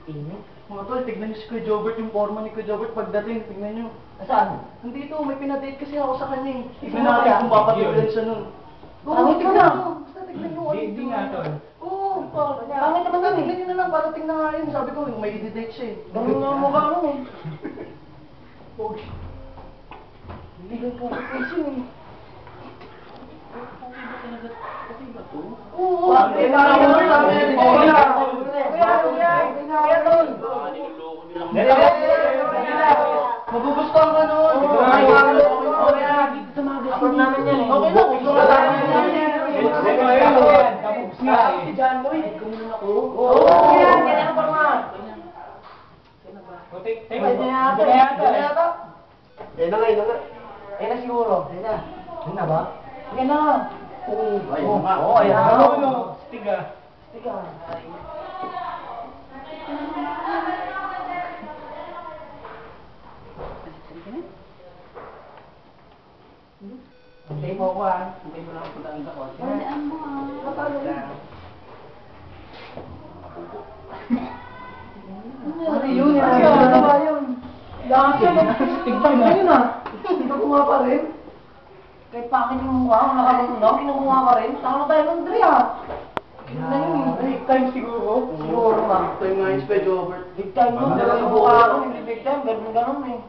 Init? Mga tol, tignan niyo si Kuya Jobert, yung forma ni Kuya Jobert pagdating, tignan niyo. Saan? Nandito, may pinadate kasi ako sa kanya eh. Tignan Sino natin kaya? kung papatiglan siya nun. Oo, Pangit tignan ka. niyo. Basta tignan niyo. Hindi nga, tol. Oo, Pangit naman basta yun eh. tignan niyo na lang, para tingnan nga yun. Sabi ko, may i-date siya eh. Ganun nga ang mukha nun eh. Pogi. Hindi ganun po kasi yun eh. Oo, Bakit? parang Bakit? sabi niya, Bakit? Kuya, Kuya, tol. magugustuhan ka nun. Upload namin yan eh. Okay lang, gusto ka namin yan. Kabugs nga eh. Si John Lloyd, kumunod ako. Oo, yan. Ganyan ang forma. Take Pwede na ata. Yan yata. Yan na nga, yan na nga. Yan na siguro. Yan na. Yan na ba? Yan na. Oo. Ayun nga. Oo, ayan na. Ano? Stick ah. Teka. Antay mo ako ah. Antay mo lang punta sa kotse. Tandaan mo ah. Matalo lang. Ano yun? Ano ba yun? Dami Tignan mo yun ah. Kinukuha pa rin. Kahit pa akin yung mukha, nakabang kinukuha pa rin. Saan na tayo ng Dre ah? Yun na yun eh. Big time siguro. Siguro nga. Time nga yung Kuya Jobert. Big time mo. Dala sa mukha ako. Hindi big time. Ganun eh.